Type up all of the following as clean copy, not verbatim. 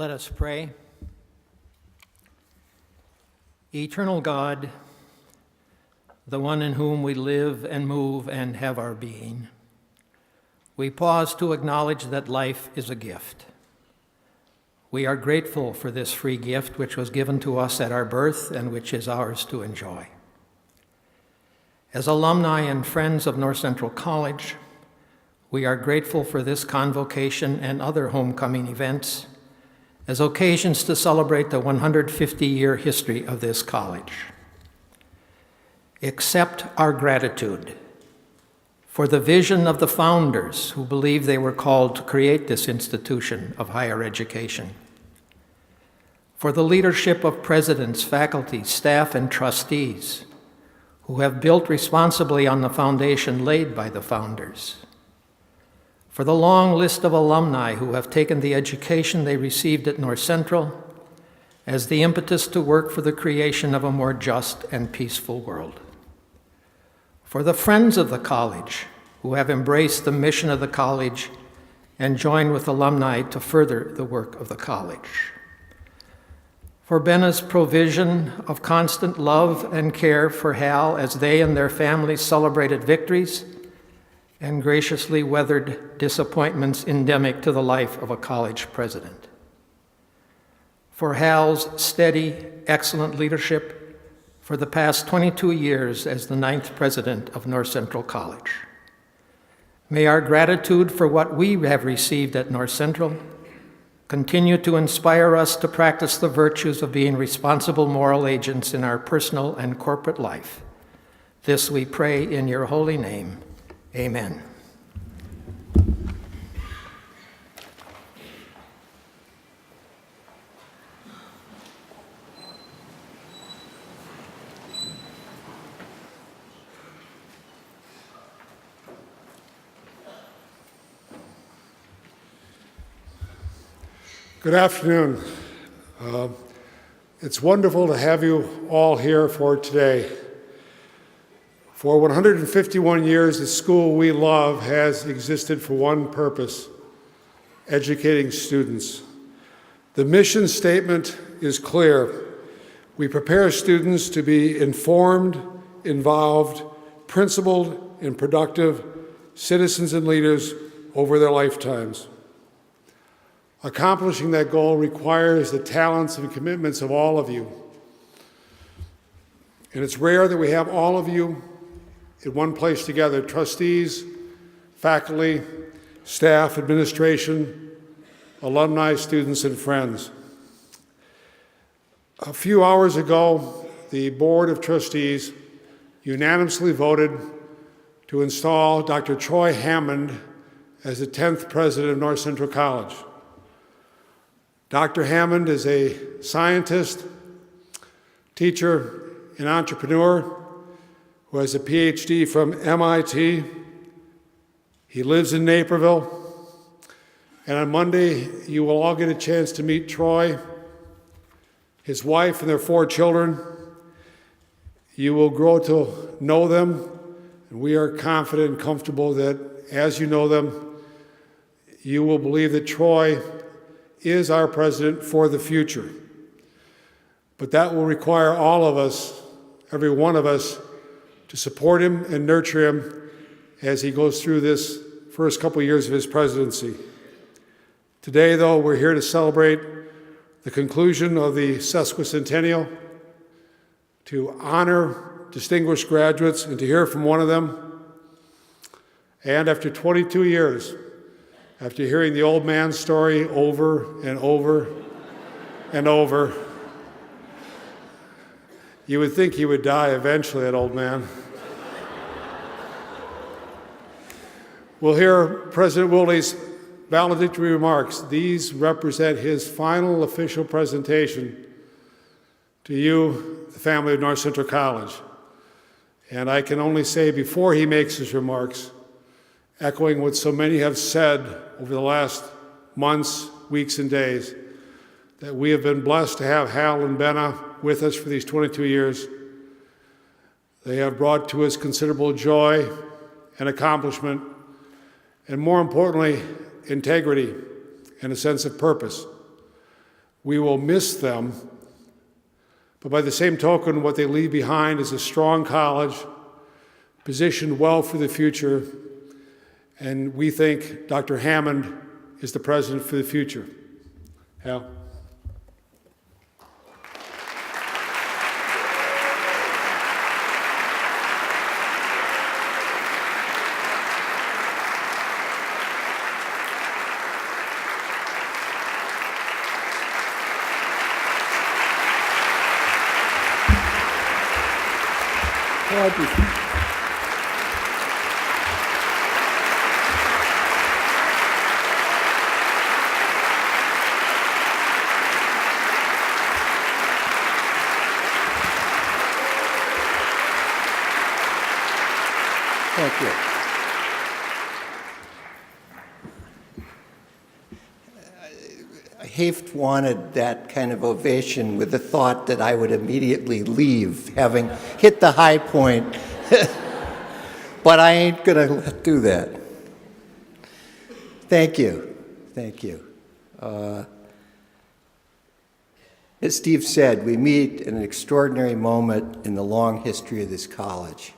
Let us pray. Eternal God, the one in whom we live and move and have our being, we pause to acknowledge that life is a gift. We are grateful for this free gift which was given to us at our birth and which is ours to enjoy. As alumni and friends of North Central College, we are grateful for this convocation and other homecoming events as occasions to celebrate the 150-year history of this college. Accept our gratitude for the vision of the founders who believed they were called to create this institution of higher education, for the leadership of presidents, faculty, staff, and trustees who have built responsibly on the foundation laid by the founders, for the long list of alumni who have taken the education they received at North Central as the impetus to work for the creation of a more just and peaceful world, for the friends of the college who have embraced the mission of the college and joined with alumni to further the work of the college, for Benna's provision of constant love and care for Hal as they and their families celebrated victories and graciously weathered disappointments endemic to the life of a college president, for Hal's steady, excellent leadership for the past 22 years as the 9th president of North Central College. May our gratitude for what we have received at North Central continue to inspire us to practice the virtues of being responsible moral agents in our personal and corporate life. This we pray in your holy name. Amen. Good afternoon. It's wonderful to have you all here for today. For 151 years, the school we love has existed for one purpose: educating students. The mission statement is clear. We prepare students to be informed, involved, principled, and productive citizens and leaders over their lifetimes. Accomplishing that goal requires the talents and commitments of all of you. And it's rare that we have all of you in one place together: trustees, faculty, staff, administration, alumni, students, and friends. A few hours ago, the Board of Trustees unanimously voted to install Dr. Troy Hammond as the 10th president of North Central College. Dr. Hammond is a scientist, teacher, and entrepreneur who has a PhD from MIT. He lives in Naperville. And on Monday, you will all get a chance to meet Troy, his wife, and their 4 children. You will grow to know them, and we are confident and comfortable that as you know them, you will believe that Troy is our president for the future. But that will require all of us, every one of us, to support him and nurture him as he goes through this first couple years of his presidency. Today, though, we're here to celebrate the conclusion of the sesquicentennial, to honor distinguished graduates and to hear from one of them. And after 22 years, after hearing the old man's story over and over and over, you would think he would die eventually, that old man. We'll hear President Wilde's valedictory remarks. These represent his final official presentation to you, the family of North Central College. And I can only say, before he makes his remarks, echoing what so many have said over the last months, weeks, and days, that we have been blessed to have Hal and Benna with us for these 22 years. They have brought to us considerable joy and accomplishment, and more importantly, integrity and a sense of purpose. We will miss them, but by the same token, what they leave behind is a strong college, positioned well for the future, and we think Dr. Hammond is the president for the future. Hal? Thank you. Haft wanted that kind of ovation with the thought that I would immediately leave, having hit the high point. But I ain't gonna do that. Thank you. Thank you. As Steve said, we meet in an extraordinary moment in the long history of this college.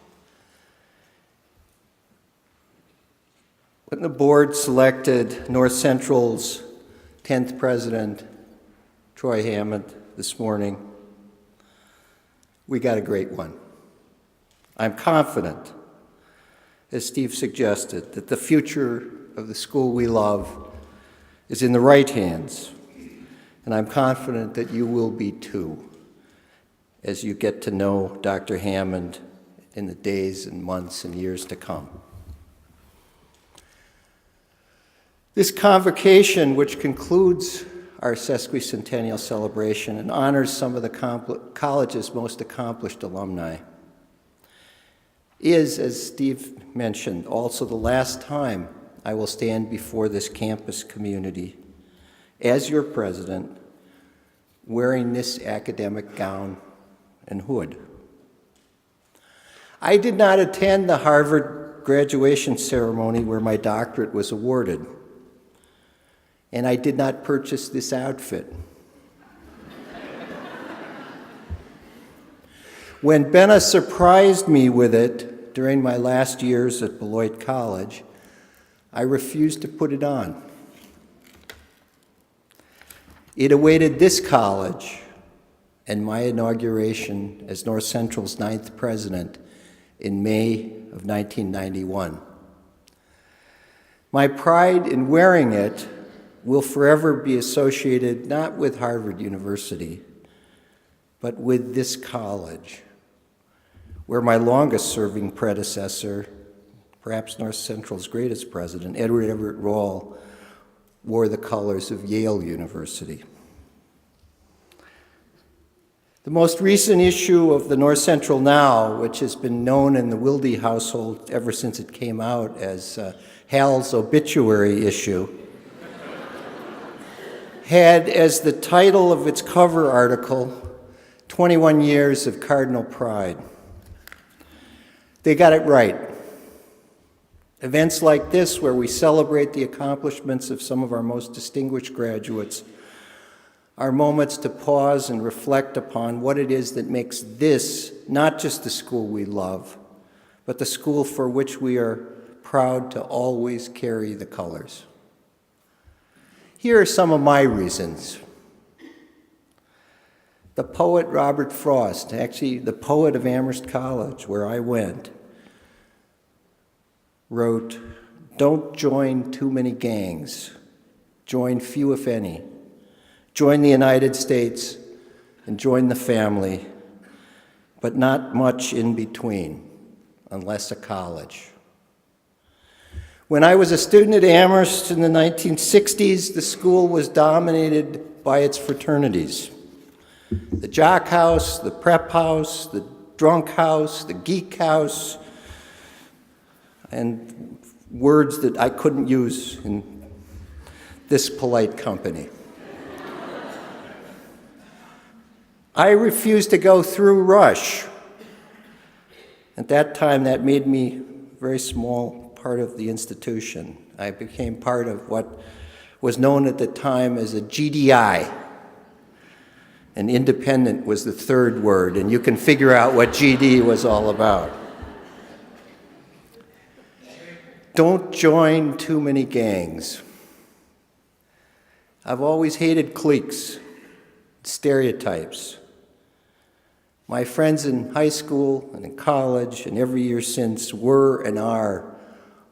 When the board selected North Central's 10th president, Troy Hammond, this morning, we got a great one. I'm confident, as Steve suggested, that the future of the school we love is in the right hands, and I'm confident that you will be too, as you get to know Dr. Hammond in the days and months and years to come. This convocation, which concludes our sesquicentennial celebration and honors some of the college's most accomplished alumni, is, as Steve mentioned, also the last time I will stand before this campus community as your president, wearing this academic gown and hood. I did not attend the Harvard graduation ceremony where my doctorate was awarded, and I did not purchase this outfit. When Benna surprised me with it during my last years at Beloit College, I refused to put it on. It awaited this college and my inauguration as North Central's 9th president in May of 1991. My pride in wearing it will forever be associated not with Harvard University, but with this college, where my longest-serving predecessor, perhaps North Central's greatest president, Edward Everett Rawle, wore the colors of Yale University. The most recent issue of the North Central Now, which has been known in the Wilde household ever since it came out as Hal's obituary issue, had as the title of its cover article, 21 Years of Cardinal Pride. They got it right. Events like this, where we celebrate the accomplishments of some of our most distinguished graduates, are moments to pause and reflect upon what it is that makes this not just the school we love, but the school for which we are proud to always carry the colors. Here are some of my reasons. The poet Robert Frost, actually the poet of Amherst College, where I went, wrote, "Don't join too many gangs. Join few, if any. Join the United States and join the family, but not much in between, unless a college." When I was a student at Amherst in the 1960s, the school was dominated by its fraternities. The jock house, the prep house, the drunk house, the geek house, and words that I couldn't use in this polite company. I refused to go through Rush. At that time, that made me a very small part of the institution. I became part of what was known at the time as a GDI, and independent was the third word, and you can figure out what GD was all about. Don't join too many gangs. I've always hated cliques, stereotypes. My friends in high school and in college and every year since were and are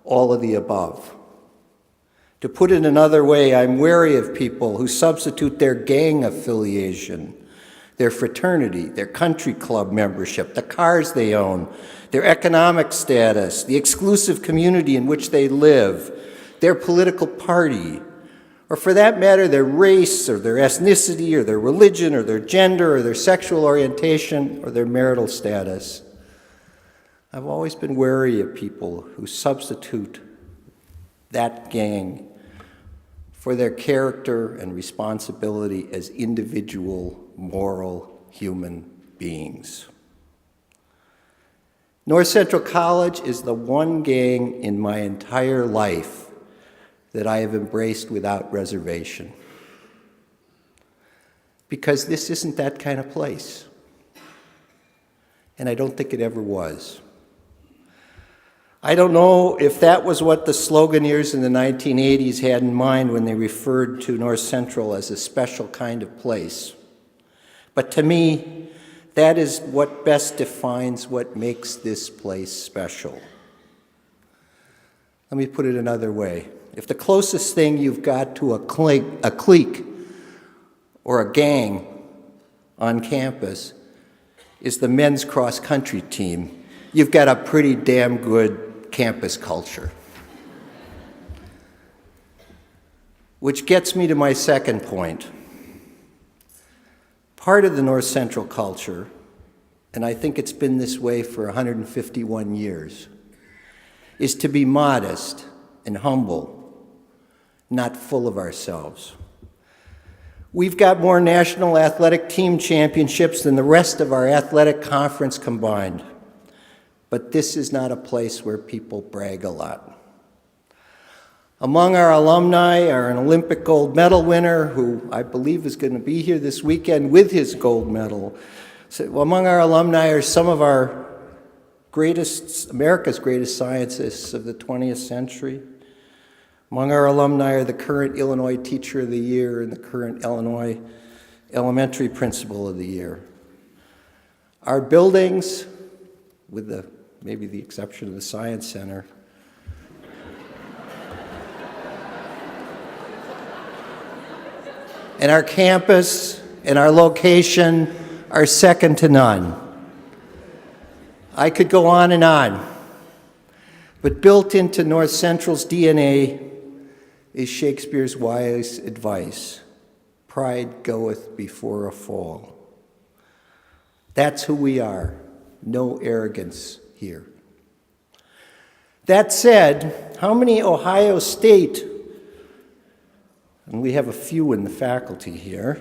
all of the above. To put it another way, I'm wary of people who substitute their gang affiliation, their fraternity, their country club membership, the cars they own, their economic status, the exclusive community in which they live, their political party, or for that matter, their race or their ethnicity or their religion or their gender or their sexual orientation or their marital status. I've always been wary of people who substitute that gang for their character and responsibility as individual, moral, human beings. North Central College is the one gang in my entire life that I have embraced without reservation. Because this isn't that kind of place. And I don't think it ever was. I don't know if that was what the sloganeers in the 1980s had in mind when they referred to North Central as a special kind of place. But to me, that is what best defines what makes this place special. Let me put it another way. If the closest thing you've got to a clique or a gang on campus is the men's cross-country team, you've got a pretty damn good campus culture. Which gets me to my second point. Part of the North Central culture, and I think it's been this way for 151 years, is to be modest and humble, not full of ourselves. We've got more national athletic team championships than the rest of our athletic conference combined. But this is not a place where people brag a lot. Among our alumni are an Olympic gold medal winner who I believe is going to be here this weekend with his gold medal. So among our alumni are some of our America's greatest scientists of the 20th century. Among our alumni are the current Illinois Teacher of the Year and the current Illinois Elementary Principal of the Year. Our buildings, with maybe the exception of the Science Center, and our campus and our location are second to none. I could go on and on, but built into North Central's DNA is Shakespeare's wise advice: pride goeth before a fall. That's who we are. No arrogance here. That said, how many Ohio State, and we have a few in the faculty here,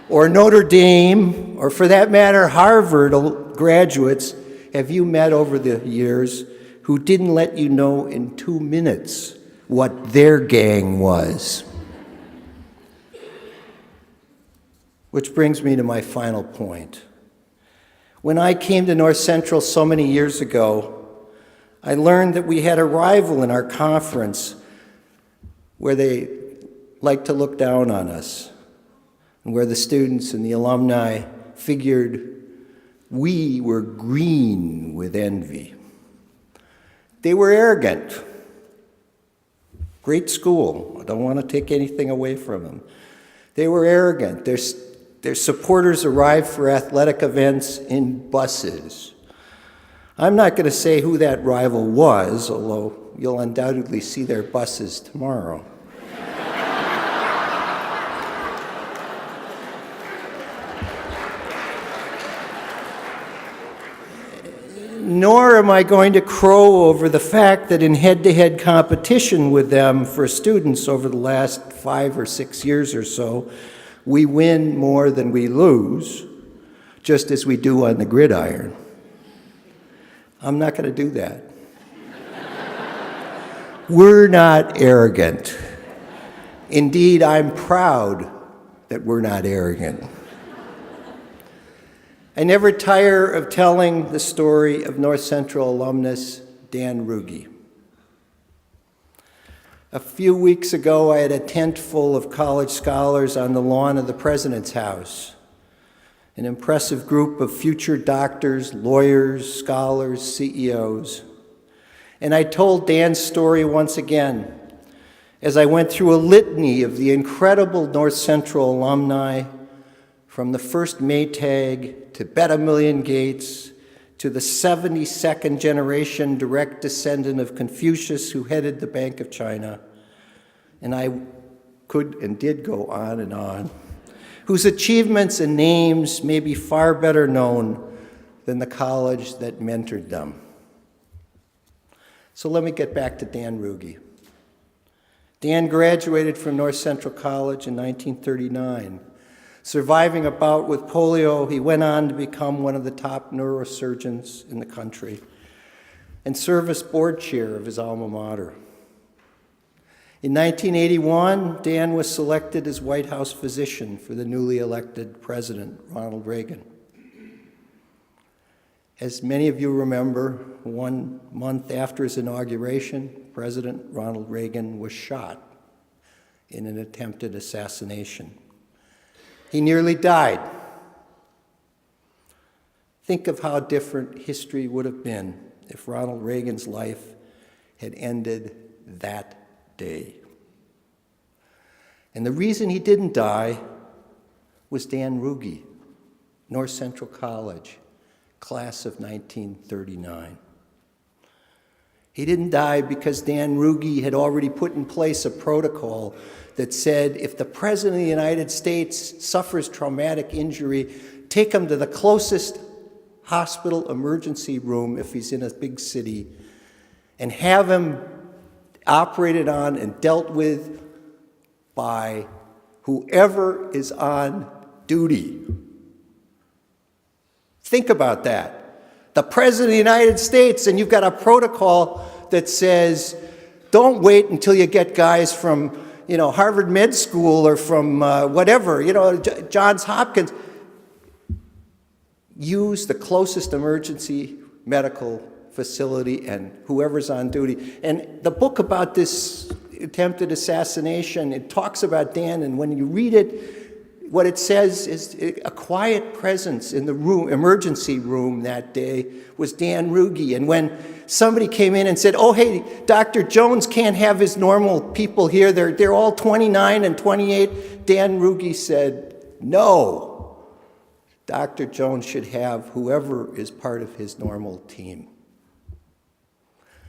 or Notre Dame, or for that matter, Harvard graduates have you met over the years who didn't let you know in 2 minutes what their gang was? Which brings me to my final point. When I came to North Central so many years ago, I learned that we had a rival in our conference where they like to look down on us, and where the students and the alumni figured we were green with envy. They were arrogant. Great school. I don't want to take anything away from them. They were arrogant. Their supporters arrived for athletic events in buses. I'm not going to say who that rival was, although you'll undoubtedly see their buses tomorrow. Nor am I going to crow over the fact that in head-to-head competition with them for students over the last 5 or 6 years or so, we win more than we lose, just as we do on the gridiron. I'm not going to do that. We're not arrogant. Indeed, I'm proud that we're not arrogant. I never tire of telling the story of North Central alumnus Dan Ruge. A few weeks ago, I had a tent full of college scholars on the lawn of the President's house. An impressive group of future doctors, lawyers, scholars, CEOs. And I told Dan's story once again as I went through a litany of the incredible North Central alumni, from the first Maytag to Betta Million Gates to the 72nd generation direct descendant of Confucius who headed the Bank of China. And I could and did go on, whose achievements and names may be far better known than the college that mentored them. So let me get back to Dan Ruge. Dan graduated from North Central College in 1939. Surviving a bout with polio, he went on to become one of the top neurosurgeons in the country and serve as board chair of his alma mater. In 1981, Dan was selected as White House physician for the newly elected President, Ronald Reagan. As many of you remember, 1 month after his inauguration, President Ronald Reagan was shot in an attempted assassination. He nearly died. Think of how different history would have been if Ronald Reagan's life had ended that day. And the reason he didn't die was Dan Ruge, North Central College, class of 1939. He didn't die because Dan Ruge had already put in place a protocol that said if the President of the United States suffers traumatic injury, take him to the closest hospital emergency room if he's in a big city and have him operated on and dealt with by whoever is on duty. Think about that. The President of the United States, and you've got a protocol that says, don't wait until you get guys from, Harvard Med School or from whatever, Johns Hopkins. Use the closest emergency medical facility and whoever's on duty. And the book about this attempted assassination, it talks about Dan, and when you read it, what it says is a quiet presence in the emergency room that day was Dan Ruge. And when somebody came in and said, oh, hey, Dr. Jones can't have his normal people here. They're all 29 and 28. Dan Ruge said, no, Dr. Jones should have whoever is part of his normal team.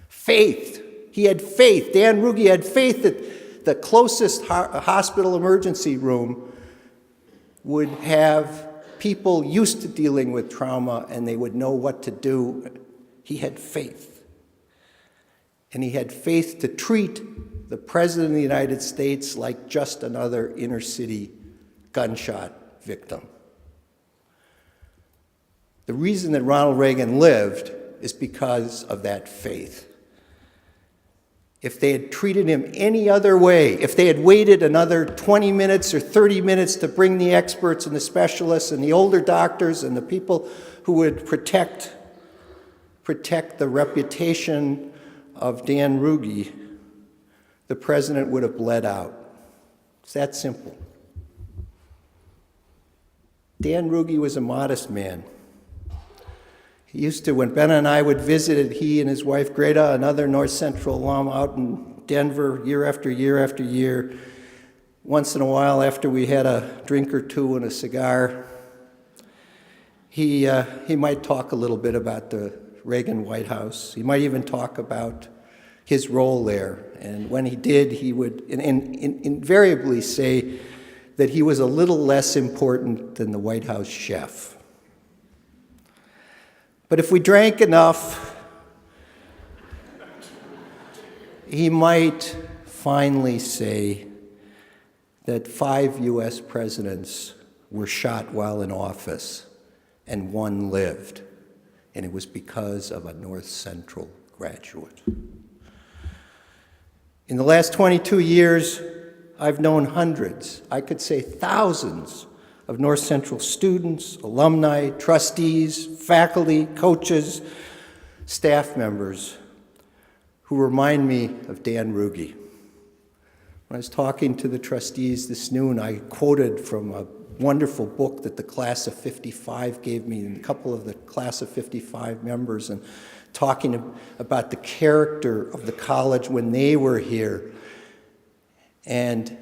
Faith. He had faith. Dan Ruge had faith that the closest hospital emergency room would have people used to dealing with trauma and they would know what to do. He had faith. And he had faith to treat the President of the United States like just another inner city gunshot victim. The reason that Ronald Reagan lived is because of that faith. If they had treated him any other way, if they had waited another 20 minutes or 30 minutes to bring the experts and the specialists and the older doctors and the people who would protect the reputation of Dan Ruge, the president would have bled out. It's that simple. Dan Ruge was a modest man. He used to, when Ben and I would visit, he and his wife Greta, another North Central alum out in Denver, year after year after year, once in a while after we had a drink or two and a cigar, he might talk a little bit about the Reagan White House. He might even talk about his role there. And when he did, he would invariably say that he was a little less important than the White House chef. But if we drank enough, he might finally say that 5 U.S. presidents were shot while in office and 1 lived, and it was because of a North Central graduate. In the last 22 years, I've known hundreds, I could say thousands, of North Central students, alumni, trustees, faculty, coaches, staff members who remind me of Dan Ruge. When I was talking to the trustees this noon, I quoted from a wonderful book that the class of 55 gave me, and a couple of the class of 55 members, and talking about the character of the college when they were here. And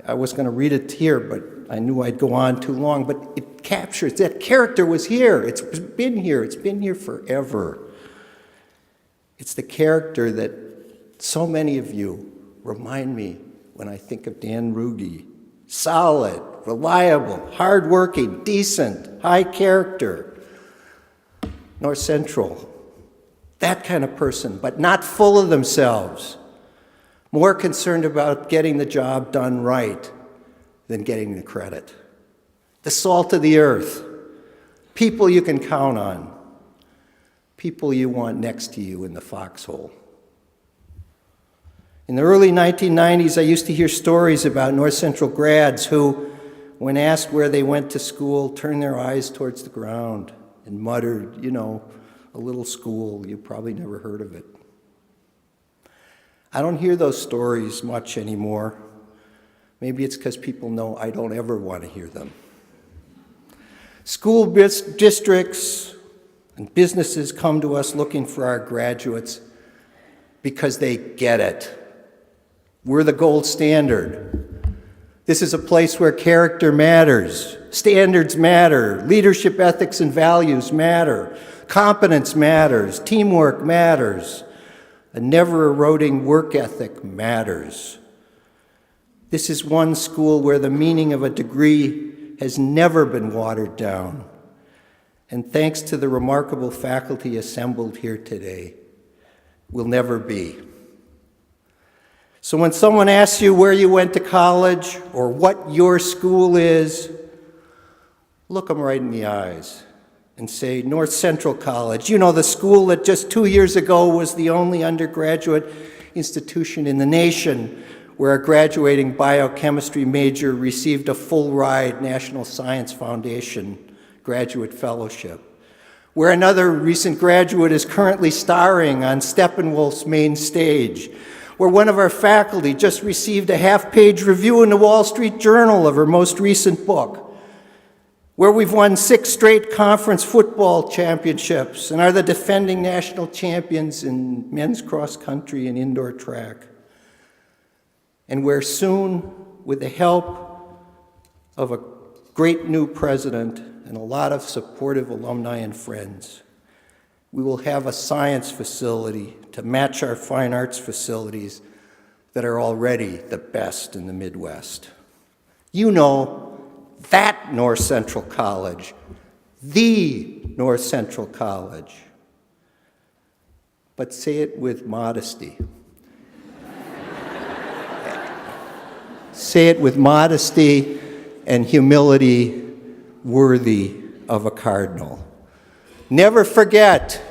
I was going to read it here, but I knew I'd go on too long. But it captures, that character was here. It's been here forever. It's the character that so many of you remind me when I think of Dan Ruge. Solid, reliable, hardworking, decent, high character. North Central, that kind of person, but not full of themselves. More concerned about getting the job done right than getting the credit. The salt of the earth, people you can count on, people you want next to you in the foxhole. In the early 1990s, I used to hear stories about North Central grads who, when asked where they went to school, turned their eyes towards the ground and muttered, a little school, you probably never heard of it. I don't hear those stories much anymore. Maybe it's because people know I don't ever want to hear them. School districts and businesses come to us looking for our graduates because they get it. We're the gold standard. This is a place where character matters, standards matter, leadership ethics and values matter, competence matters, teamwork matters, a never-eroding work ethic matters. This is one school where the meaning of a degree has never been watered down. And thanks to the remarkable faculty assembled here today, will never be. So when someone asks you where you went to college or what your school is, look them right in the eyes and say, North Central College, the school that just 2 years ago was the only undergraduate institution in the nation where a graduating biochemistry major received a full-ride National Science Foundation graduate fellowship, where another recent graduate is currently starring on Steppenwolf's main stage, where one of our faculty just received a half-page review in the Wall Street Journal of her most recent book, where we've won 6 straight conference football championships and are the defending national champions in men's cross country and indoor track, and where soon, with the help of a great new president and a lot of supportive alumni and friends, we will have a science facility to match our fine arts facilities that are already the best in the Midwest. That North Central College, the North Central College. But say it with modesty. Say it with modesty and humility worthy of a cardinal. Never forget,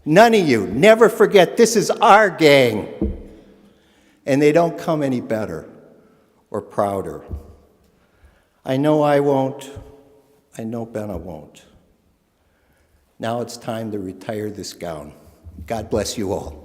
none of you, never forget, this is our gang. And they don't come any better or prouder. I know I won't. I know Benna won't. Now it's time to retire this gown. God bless you all.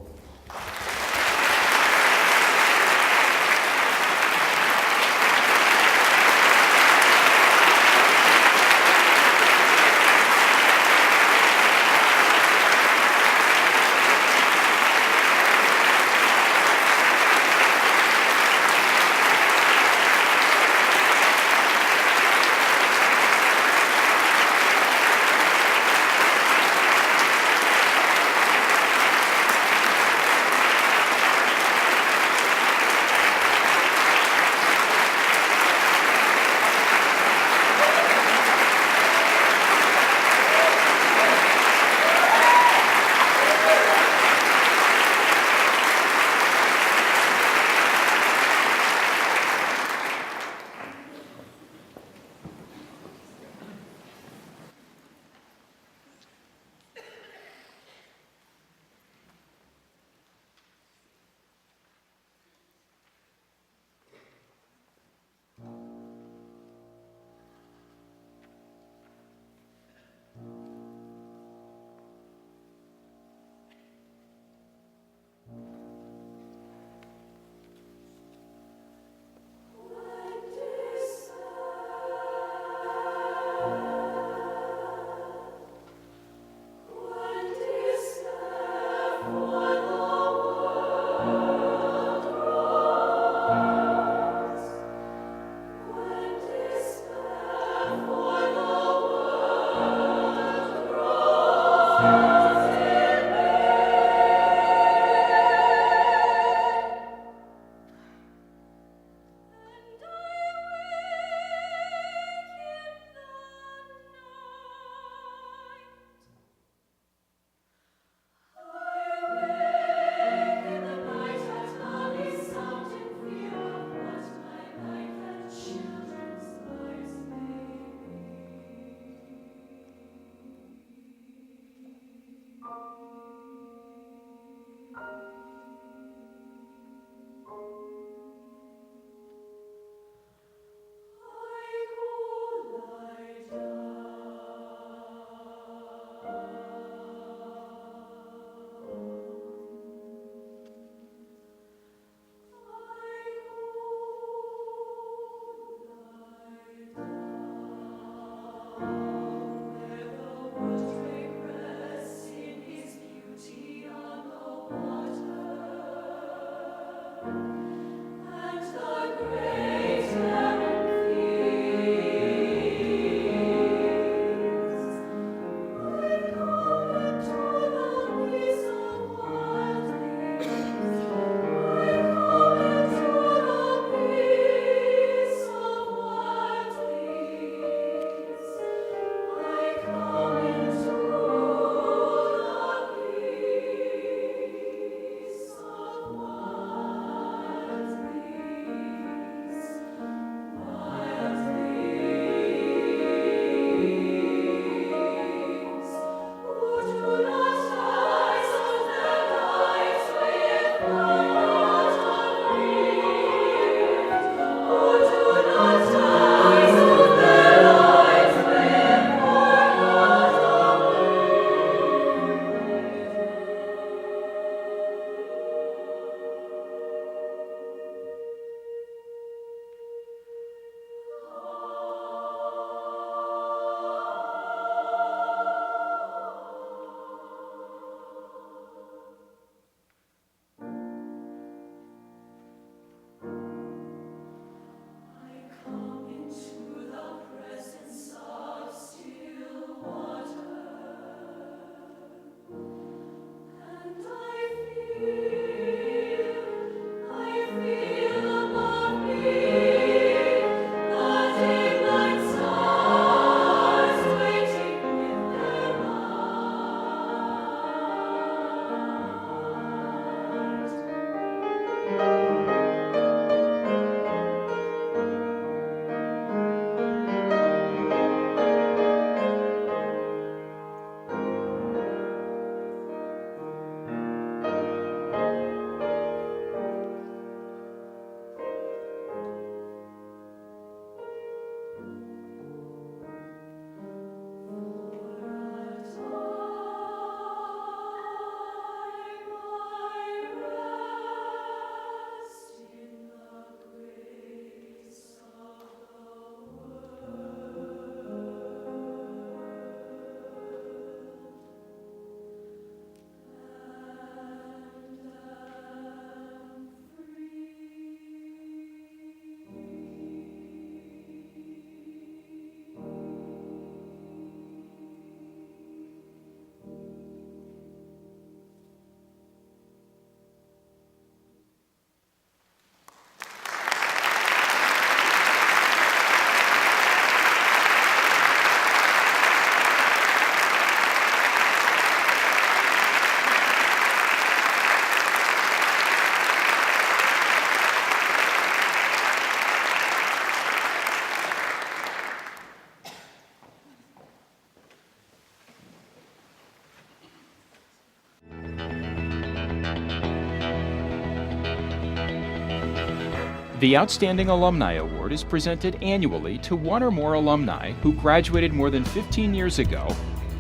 The Outstanding Alumni Award is presented annually to one or more alumni who graduated more than 15 years ago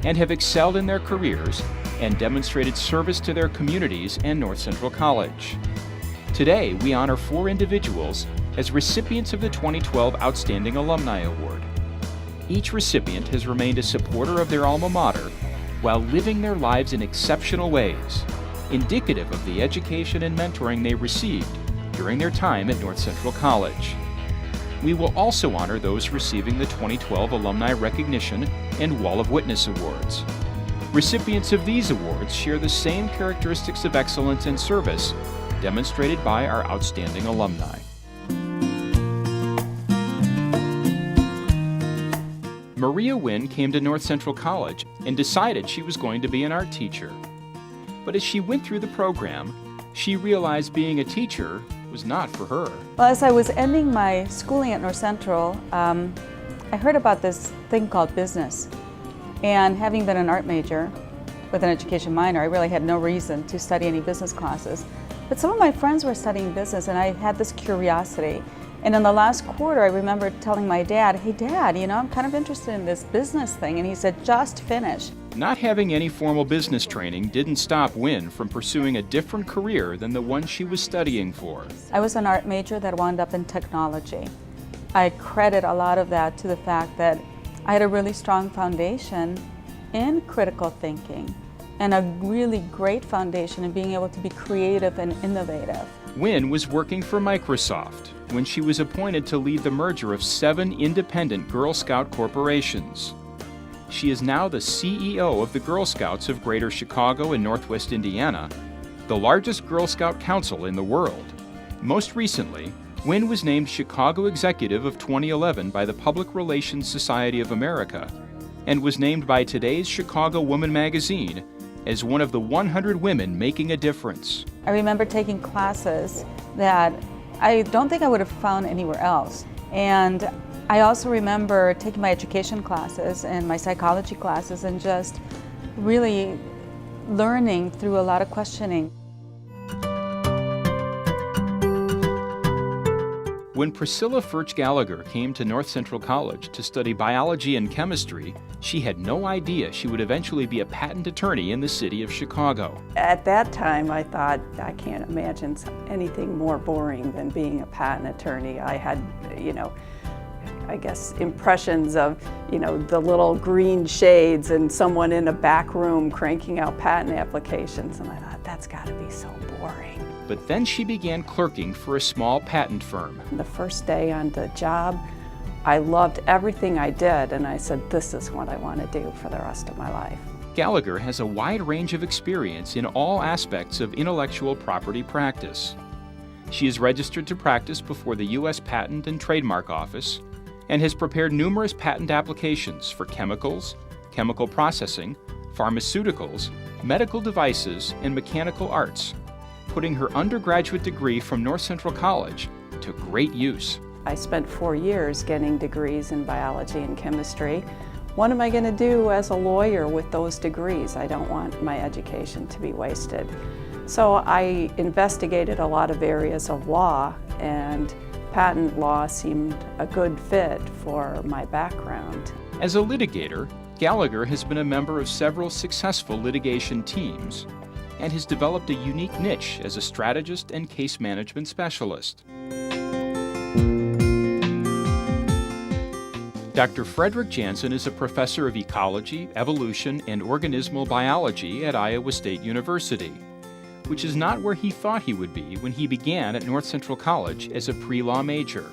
and have excelled in their careers and demonstrated service to their communities and North Central College. Today, we honor 4 individuals as recipients of the 2012 Outstanding Alumni Award. Each recipient has remained a supporter of their alma mater while living their lives in exceptional ways, indicative of the education and mentoring they received during their time at North Central College. We will also honor those receiving the 2012 Alumni Recognition and Wall of Witness Awards. Recipients of these awards share the same characteristics of excellence and service demonstrated by our outstanding alumni. Maria Wynn came to North Central College and decided she was going to be an art teacher. But as she went through the program, she realized being a teacher was not for her. Well, as I was ending my schooling at North Central, I heard about this thing called business. And having been an art major, with an education minor. I really had no reason to study any business classes. But some of my friends were studying business, and I had this curiosity. And in the last quarter, I remember telling my dad, "Hey Dad, I'm kind of interested in this business thing." And he said, "Just finish." Not having any formal business training didn't stop Wynne from pursuing a different career than the one she was studying for. I was an art major that wound up in technology. I credit a lot of that to the fact that I had a really strong foundation in critical thinking and a really great foundation in being able to be creative and innovative. Wynne was working for Microsoft when she was appointed to lead the merger of 7 independent Girl Scout corporations. She is now the CEO of the Girl Scouts of Greater Chicago and Northwest Indiana, the largest Girl Scout council in the world. Most recently, Wynne was named Chicago Executive of 2011 by the Public Relations Society of America and was named by today's Chicago Woman magazine as one of the 100 women making a difference. I remember taking classes that I don't think I would have found anywhere else. And I also remember taking my education classes and my psychology classes and just really learning through a lot of questioning. When Priscilla Furch Gallagher came to North Central College to study biology and chemistry, she had no idea she would eventually be a patent attorney in the city of Chicago. At that time, I thought, I can't imagine anything more boring than being a patent attorney. I had, I guess, impressions of, the little green shades and someone in a back room cranking out patent applications, and I thought, that's got to be so boring. But then she began clerking for a small patent firm. The first day on the job, I loved everything I did, and I said, this is what I want to do for the rest of my life. Gallagher has a wide range of experience in all aspects of intellectual property practice. She is registered to practice before the U.S. Patent and Trademark Office and has prepared numerous patent applications for chemicals, chemical processing, pharmaceuticals, medical devices, and mechanical arts, putting her undergraduate degree from North Central College to great use. I spent 4 years getting degrees in biology and chemistry. What am I going to do as a lawyer with those degrees? I don't want my education to be wasted. So I investigated a lot of areas of law, and patent law seemed a good fit for my background. As a litigator, Gallagher has been a member of several successful litigation teams and has developed a unique niche as a strategist and case management specialist. Dr. Frederick Jansen is a professor of ecology, evolution, and organismal biology at Iowa State University, which is not where he thought he would be when he began at North Central College as a pre-law major.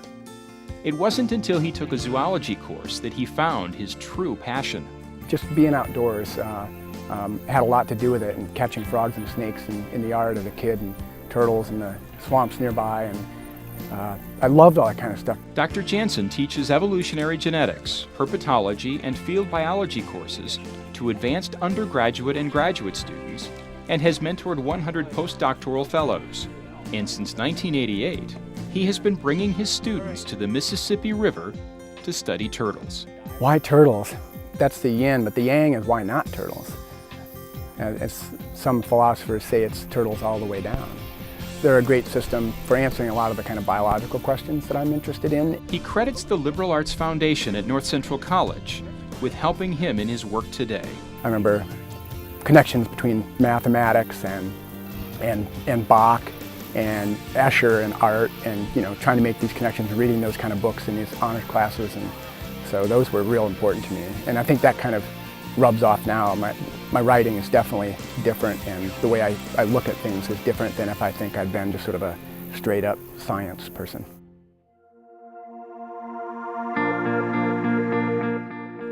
It wasn't until he took a zoology course that he found his true passion. Just being outdoors had a lot to do with it, and catching frogs and snakes in the yard as a kid, and turtles in the swamps nearby, and I loved all that kind of stuff. Dr. Jansen teaches evolutionary genetics, herpetology, and field biology courses to advanced undergraduate and graduate students and has mentored 100 postdoctoral fellows. And since 1988, he has been bringing his students to the Mississippi River to study turtles. Why turtles? That's the yin, but the yang is why not turtles? As some philosophers say, it's turtles all the way down. They're a great system for answering a lot of the kind of biological questions that I'm interested in. He credits the Liberal Arts Foundation at North Central College with helping him in his work today. I remember connections between mathematics and Bach and Escher and art, and trying to make these connections and reading those kind of books in these honors classes, and so those were real important to me. And I think that kind of rubs off now. My writing is definitely different, and the way I look at things is different than if I think I'd been just sort of a straight up science person.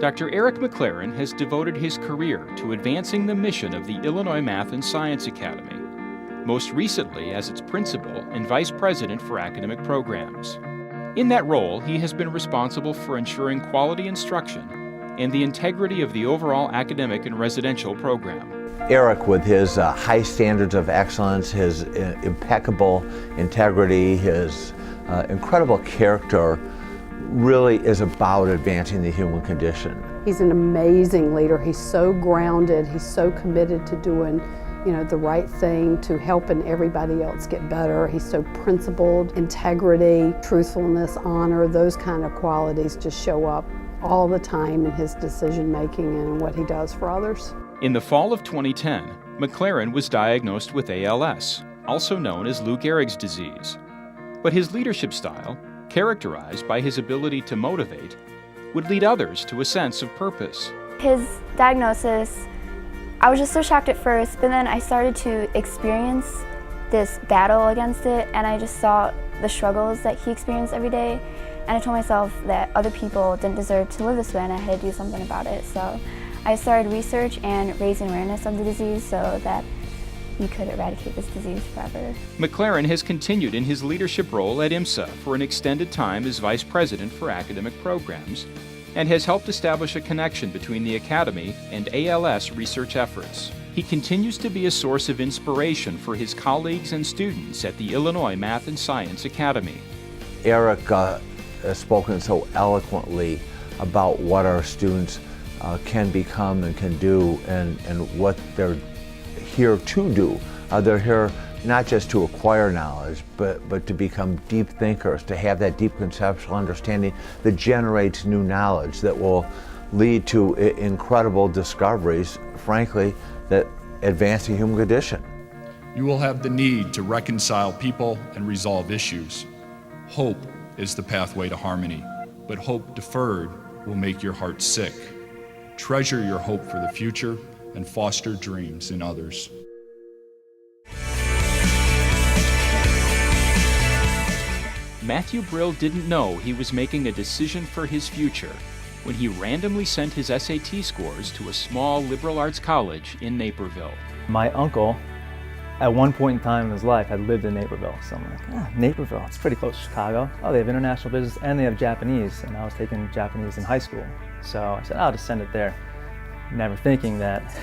Dr. Eric McLaren has devoted his career to advancing the mission of the Illinois Math and Science Academy, most recently as its principal and vice president for academic programs. In that role, he has been responsible for ensuring quality instruction and the integrity of the overall academic and residential program. Eric, with his high standards of excellence, his impeccable integrity, his incredible character, really is about advancing the human condition. He's an amazing leader. He's so grounded. He's so committed to doing, the right thing, to helping everybody else get better. He's so principled. Integrity, truthfulness, honor, those kind of qualities just show up all the time in his decision making and in what he does for others. In the fall of 2010, McLaren was diagnosed with ALS, also known as Lou Gehrig's disease. But his leadership style, characterized by his ability to motivate, would lead others to a sense of purpose. His diagnosis, I was just so shocked at first, but then I started to experience this battle against it, and I just saw the struggles that he experienced every day, and I told myself that other people didn't deserve to live this way and I had to do something about it. So I started research and raising awareness of the disease so that we could eradicate this disease forever. McLaren has continued in his leadership role at IMSA for an extended time as Vice President for Academic Programs and has helped establish a connection between the Academy and ALS research efforts. He continues to be a source of inspiration for his colleagues and students at the Illinois Math and Science Academy. Eric has spoken so eloquently about what our students can become and can do and what they're here to do. They're here not just to acquire knowledge, but to become deep thinkers, to have that deep conceptual understanding that generates new knowledge that will lead to incredible discoveries, frankly, that advance the human condition. You will have the need to reconcile people and resolve issues. Hope is the pathway to harmony, but hope deferred will make your heart sick. Treasure your hope for the future and foster dreams in others. Matthew Brill didn't know he was making a decision for his future when he randomly sent his SAT scores to a small liberal arts college in Naperville. My uncle, at one point in time in his life, had lived in Naperville. So I'm like, Naperville, it's pretty close to Chicago. Oh, they have international business and they have Japanese, and I was taking Japanese in high school. So I said, I'll just send it there. Never thinking that,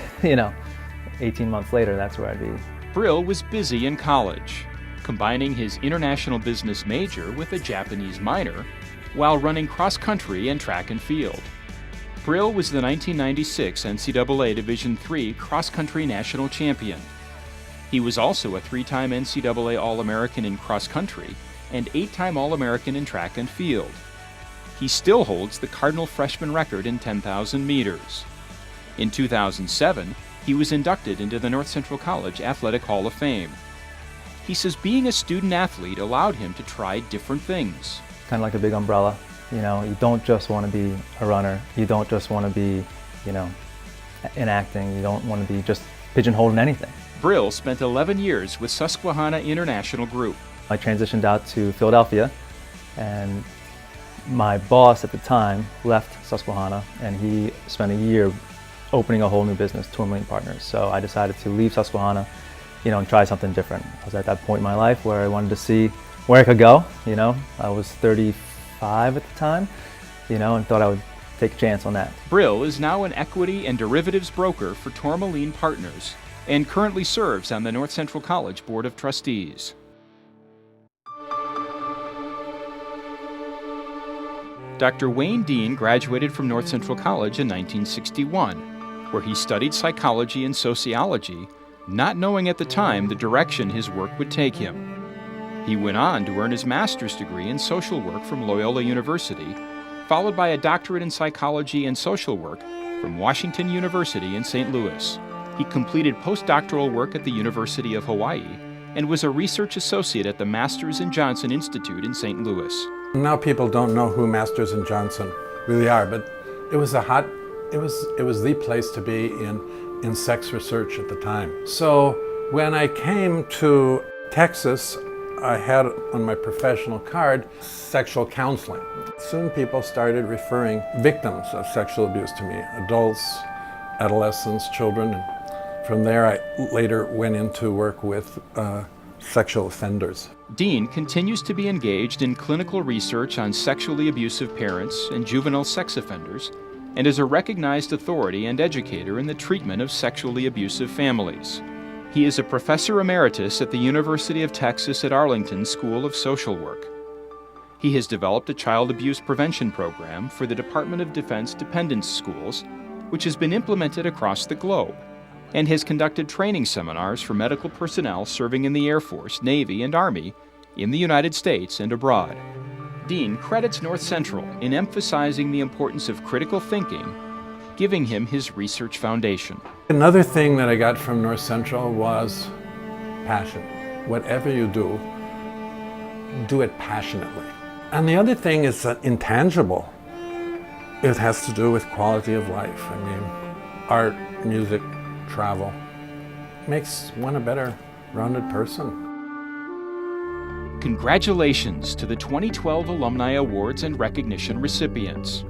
18 months later, that's where I'd be. Brill was busy in college, combining his international business major with a Japanese minor while running cross-country and track and field. Brill was the 1996 NCAA Division III cross-country national champion. He was also a 3-time NCAA All-American in cross-country and 8-time All-American in track and field. He still holds the Cardinal freshman record in 10,000 meters. In 2007, he was inducted into the North Central College Athletic Hall of Fame. He says being a student athlete allowed him to try different things. Kind of like a big umbrella. You don't just want to be a runner. You don't just want to be, in acting. You don't want to be just pigeonholed in anything. Brill spent 11 years with Susquehanna International Group. I transitioned out to Philadelphia, and my boss at the time left Susquehanna, and he spent a year opening a whole new business, Tourmaline Partners. So I decided to leave Susquehanna, and try something different. I was at that point in my life where I wanted to see where I could go. I was 35 at the time, and thought I would take a chance on that. Brill is now an equity and derivatives broker for Tourmaline Partners and currently serves on the North Central College Board of Trustees. Dr. Wayne Dean graduated from North Central College in 1961, where he studied psychology and sociology, not knowing at the time the direction his work would take him. He went on to earn his master's degree in social work from Loyola University, followed by a doctorate in psychology and social work from Washington University in St. Louis. He completed postdoctoral work at the University of Hawaii and was a research associate at the Masters and Johnson Institute in St. Louis. Now people don't know who Masters and Johnson really are, but it was the place to be in sex research at the time. So when I came to Texas, I had on my professional card sexual counseling. Soon people started referring victims of sexual abuse to me, adults, adolescents, children. And from there, I later went into work with sexual offenders. Dean continues to be engaged in clinical research on sexually abusive parents and juvenile sex offenders, and is a recognized authority and educator in the treatment of sexually abusive families. He is a professor emeritus at the University of Texas at Arlington School of Social Work. He has developed a child abuse prevention program for the Department of Defense dependent schools, which has been implemented across the globe, and has conducted training seminars for medical personnel serving in the Air Force, Navy, and Army in the United States and abroad. Dean credits North Central in emphasizing the importance of critical thinking, giving him his research foundation. Another thing that I got from North Central was passion. Whatever you do it passionately. And the other thing is intangible. It has to do with quality of life. I mean, art, music, travel makes one a better rounded person. Congratulations to the 2012 Alumni Awards and Recognition recipients.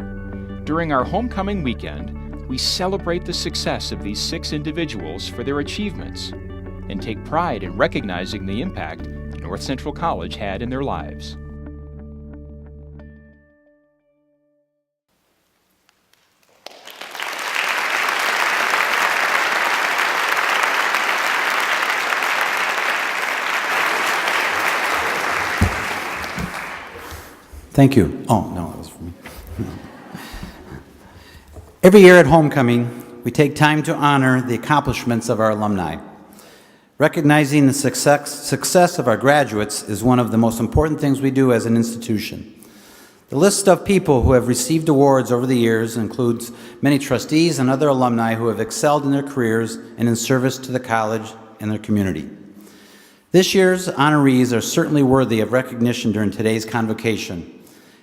During our homecoming weekend, we celebrate the success of these 6 individuals for their achievements and take pride in recognizing the impact North Central College had in their lives. Thank you. Oh, no, that was for me. Every year at Homecoming, we take time to honor the accomplishments of our alumni. Recognizing the success of our graduates is one of the most important things we do as an institution. The list of people who have received awards over the years includes many trustees and other alumni who have excelled in their careers and in service to the college and their community. This year's honorees are certainly worthy of recognition during today's convocation.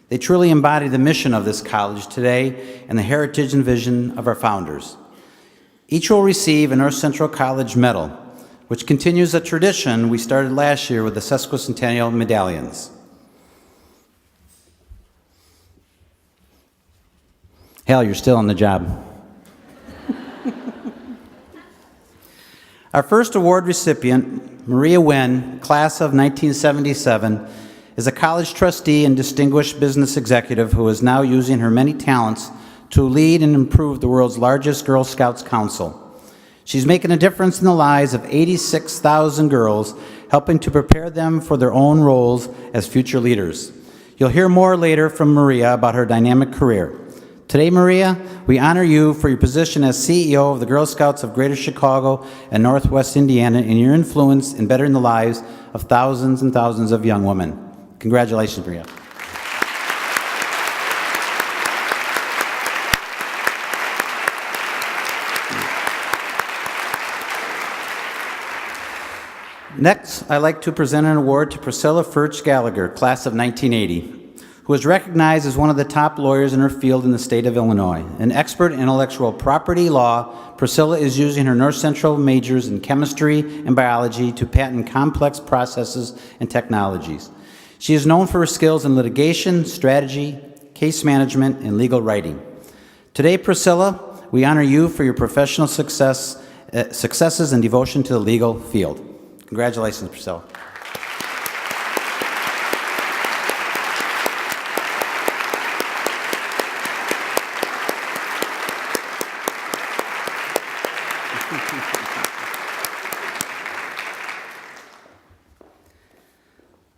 They truly embody the mission of this college today and the heritage and vision of our founders. Each will receive a North Central College medal, which continues a tradition we started last year with the sesquicentennial medallions. Hal, you're still on the job. Our first award recipient, Maria Wen, class of 1977, is a college trustee and distinguished business executive who is now using her many talents to lead and improve the world's largest Girl Scouts Council. She's making a difference in the lives of 86,000 girls, helping to prepare them for their own roles as future leaders. You'll hear more later from Maria about her dynamic career. Today, Maria, we honor you for your position as CEO of the Girl Scouts of Greater Chicago and Northwest Indiana and your influence in bettering the lives of thousands and thousands of young women. Congratulations, Maria. Next, I'd like to present an award to Priscilla Furch Gallagher, class of 1980. Who is recognized as one of the top lawyers in her field in the state of Illinois. An expert in intellectual property law, Priscilla is using her North Central majors in chemistry and biology to patent complex processes and technologies. She is known for her skills in litigation, strategy, case management, and legal writing. Today, Priscilla, we honor you for your professional successes and devotion to the legal field. Congratulations, Priscilla.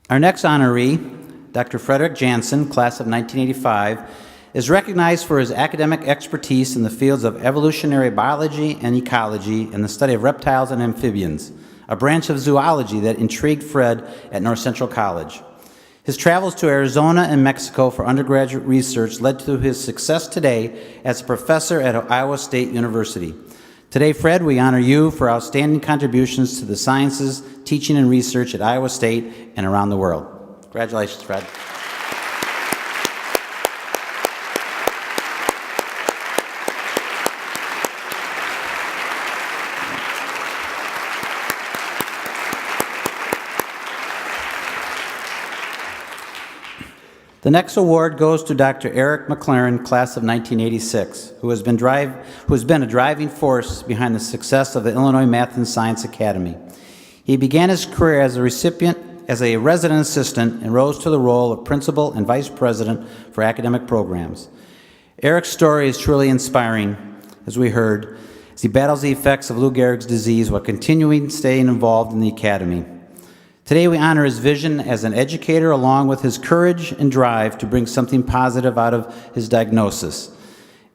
Our next honoree, Dr. Frederick Jansen, class of 1985, is recognized for his academic expertise in the fields of evolutionary biology and ecology and the study of reptiles and amphibians, a branch of zoology that intrigued Fred at North Central College. His travels to Arizona and Mexico for undergraduate research led to his success today as a professor at Iowa State University. Today, Fred, we honor you for outstanding contributions to the sciences, teaching, and research at Iowa State and around the world. Congratulations, Fred. The next award goes to Dr. Eric McLaren, class of 1986, who has been a driving force behind the success of the Illinois Math and Science Academy. He began his career as a resident assistant and rose to the role of principal and vice president for academic programs. Eric's story is truly inspiring, as we heard, as he battles the effects of Lou Gehrig's disease while continuing staying involved in the academy. Today we honor his vision as an educator along with his courage and drive to bring something positive out of his diagnosis.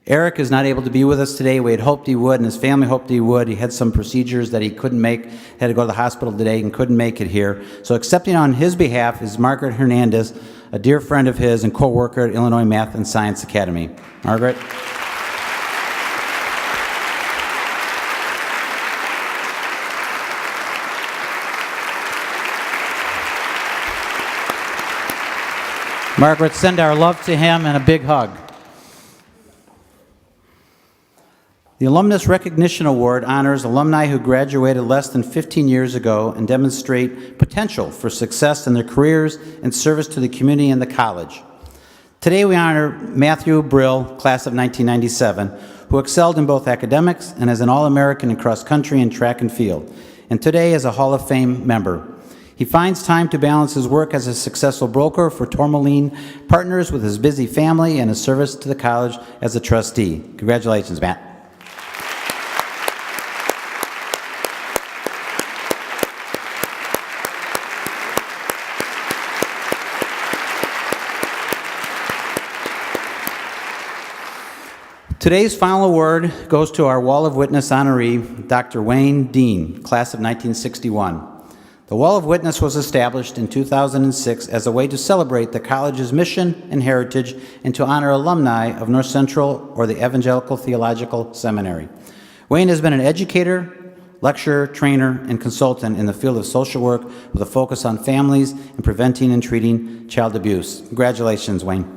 Eric is not able to be with us today. We had hoped he would, and his family hoped he would. He had some procedures that he couldn't make, had to go to the hospital today and couldn't make it here. So accepting on his behalf is Margaret Hernandez, a dear friend of his and co-worker at Illinois Math and Science Academy. Margaret. Margaret, send our love to him and a big hug. The Alumnus Recognition Award honors alumni who graduated less than 15 years ago and demonstrate potential for success in their careers and service to the community and the college. Today we honor Matthew Brill, class of 1997, who excelled in both academics and as an All-American in cross-country and track and field, and today as a Hall of Fame member. He finds time to balance his work as a successful broker for Tourmaline Partners with his busy family and his service to the college as a trustee. Congratulations, Matt. Today's final award goes to our Wall of Witness honoree, Dr. Wayne Dean, class of 1961. The Wall of Witness was established in 2006 as a way to celebrate the college's mission and heritage and to honor alumni of North Central or the Evangelical Theological Seminary. Wayne has been an educator, lecturer, trainer, and consultant in the field of social work with a focus on families and preventing and treating child abuse. Congratulations, Wayne.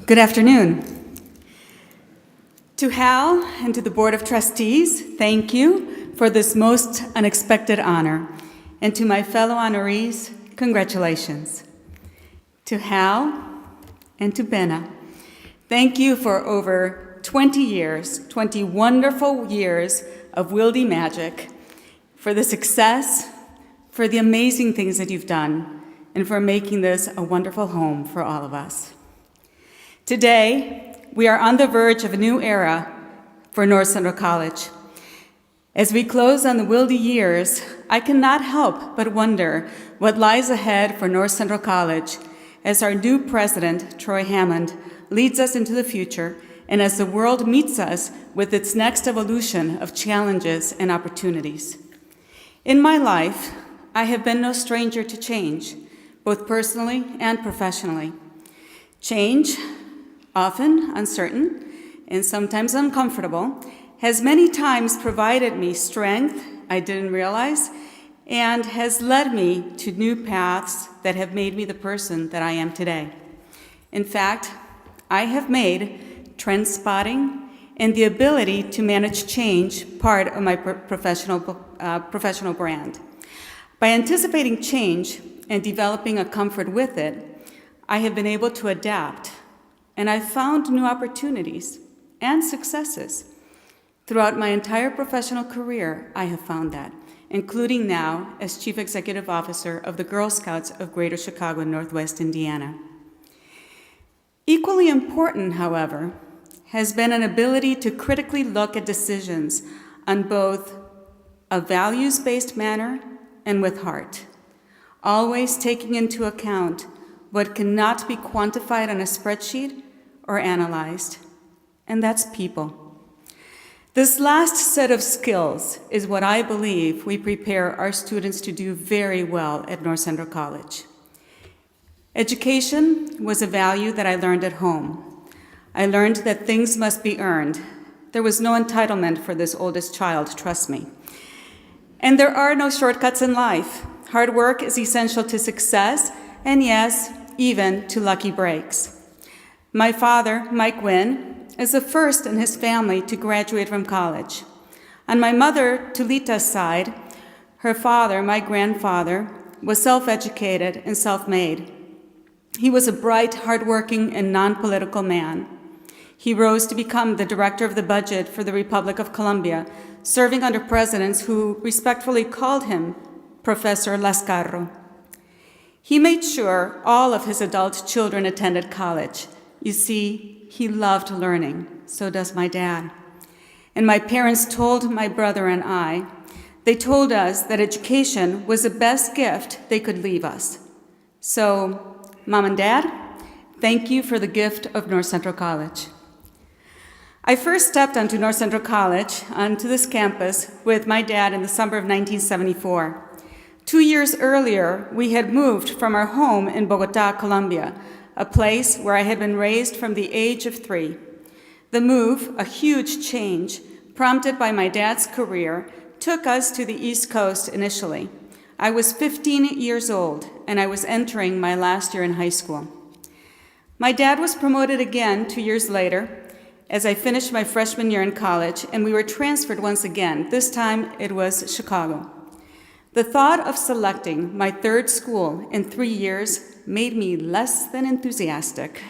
Good afternoon. To Hal and to the Board of Trustees, thank you for this most unexpected honor. And to my fellow honorees, congratulations. To Hal and to Benna, thank you for over 20 years, 20 wonderful years of Wilde magic, for the success, for the amazing things that you've done, and for making this a wonderful home for all of us. Today, we are on the verge of a new era for North Central College. As we close on the Wilde years, I cannot help but wonder what lies ahead for North Central College as our new president, Troy Hammond, leads us into the future and as the world meets us with its next evolution of challenges and opportunities. In my life, I have been no stranger to change, both personally and professionally. Change, often uncertain and sometimes uncomfortable, has many times provided me strength I didn't realize and has led me to new paths that have made me the person that I am today. In fact, I have made trend spotting and the ability to manage change part of my professional brand. By anticipating change and developing a comfort with it, I have been able to adapt, and I've found new opportunities and successes. Throughout my entire professional career, I have found that, including now as Chief Executive Officer of the Girl Scouts of Greater Chicago and Northwest Indiana. Equally important, however, has been an ability to critically look at decisions on both a values-based manner and with heart, always taking into account what cannot be quantified on a spreadsheet or analyzed, and that's people. This last set of skills is what I believe we prepare our students to do very well at North Central College. Education was a value that I learned at home. I learned that things must be earned. There was no entitlement for this oldest child, trust me. And there are no shortcuts in life. Hard work is essential to success, and yes, even to lucky breaks. My father, Mike Wynn, is the first in his family to graduate from college. On my mother, Tulita's side, her father, my grandfather, was self-educated and self-made. He was a bright, hardworking, and non-political man. He rose to become the director of the budget for the Republic of Colombia, serving under presidents who respectfully called him Professor Lascarro. He made sure all of his adult children attended college. You see, he loved learning, so does my dad. And my parents told my brother and I, they told us that education was the best gift they could leave us. So, Mom and Dad, thank you for the gift of North Central College. I first stepped onto North Central College, onto this campus, with my dad in the summer of 1974. 2 years earlier, we had moved from our home in Bogota, Colombia, a place where I had been raised from the age of 3. The move, a huge change, prompted by my dad's career, took us to the East Coast initially. I was 15 years old, and I was entering my last year in high school. My dad was promoted again 2 years later, as I finished my freshman year in college, and we were transferred once again. This time, it was Chicago. The thought of selecting my third school in 3 years made me less than enthusiastic.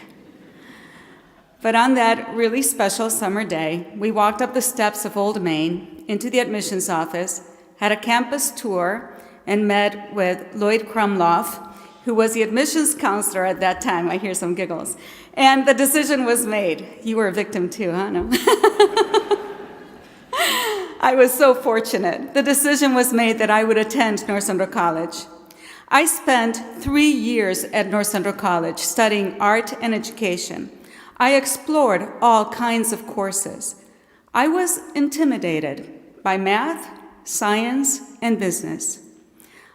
But on that really special summer day, we walked up the steps of Old Main into the admissions office, had a campus tour, and met with Lloyd Krumloff, who was the admissions counselor at that time. I hear some giggles. And the decision was made. You were a victim too, huh? No. I was so fortunate. The decision was made that I would attend North Central College. I spent 3 years at North Central College studying art and education. I explored all kinds of courses. I was intimidated by math, science, and business.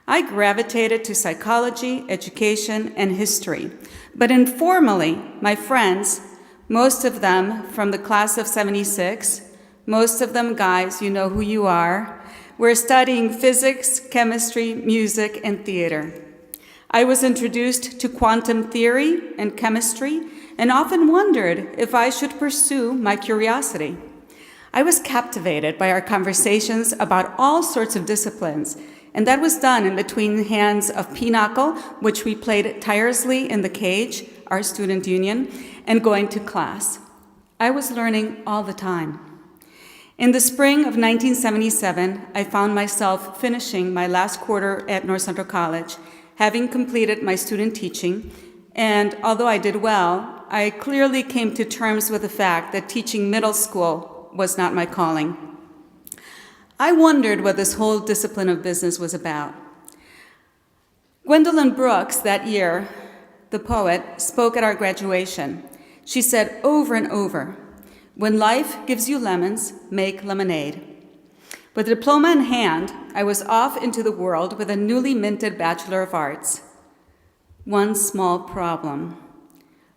I gravitated to psychology, education, and history. But informally, my friends, most of them from the class of '76, most of them guys, you know who you are, were studying physics, chemistry, music, and theater. I was introduced to quantum theory and chemistry, and often wondered if I should pursue my curiosity. I was captivated by our conversations about all sorts of disciplines, and that was done in between the hands of pinochle, which we played tirelessly in the cage, our student union, and going to class. I was learning all the time. In the spring of 1977, I found myself finishing my last quarter at North Central College, having completed my student teaching, and although I did well, I clearly came to terms with the fact that teaching middle school was not my calling. I wondered what this whole discipline of business was about. Gwendolyn Brooks, that year, the poet, spoke at our graduation. She said over and over, "When life gives you lemons, make lemonade." With a diploma in hand, I was off into the world with a newly minted Bachelor of Arts. One small problem: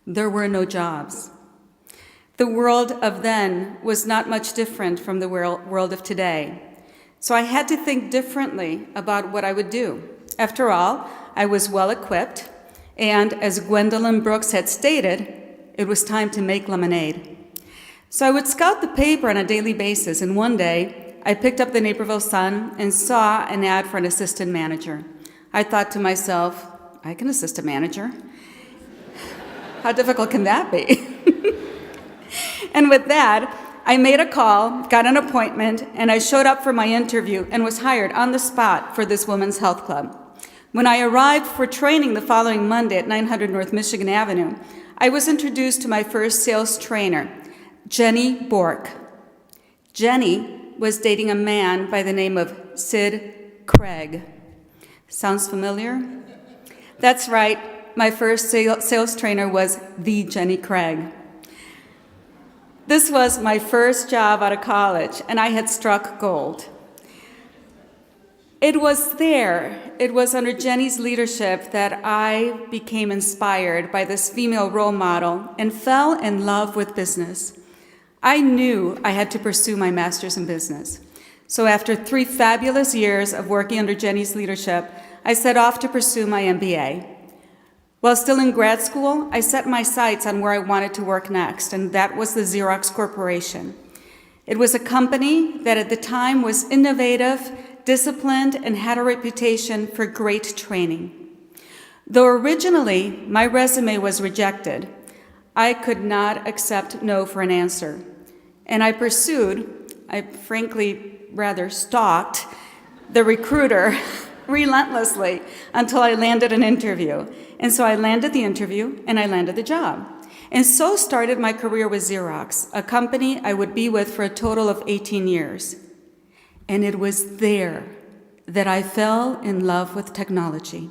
there were no jobs. The world of then was not much different from the world of today. So I had to think differently about what I would do. After all, I was well equipped, and as Gwendolyn Brooks had stated, it was time to make lemonade. So I would scout the paper on a daily basis, and one day I picked up the Naperville Sun and saw an ad for an assistant manager. I thought to myself, I can assist a manager. How difficult can that be? And with that, I made a call, got an appointment, and I showed up for my interview and was hired on the spot for this women's health club. When I arrived for training the following Monday at 900 North Michigan Avenue, I was introduced to my first sales trainer, Jenny Bork. Jenny was dating a man by the name of Sid Craig. Sounds familiar? That's right, my first sales trainer was the Jenny Craig. This was my first job out of college, and I had struck gold. It was under Jenny's leadership that I became inspired by this female role model and fell in love with business. I knew I had to pursue my master's in business. So after 3 fabulous years of working under Jenny's leadership, I set off to pursue my MBA. While still in grad school, I set my sights on where I wanted to work next, and that was the Xerox Corporation. It was a company that at the time was innovative, disciplined, and had a reputation for great training. Though originally my resume was rejected, I could not accept no for an answer. And I frankly rather stalked the recruiter relentlessly until I landed an interview. And so I landed the interview and I landed the job. And so started my career with Xerox, a company I would be with for a total of 18 years. And it was there that I fell in love with technology.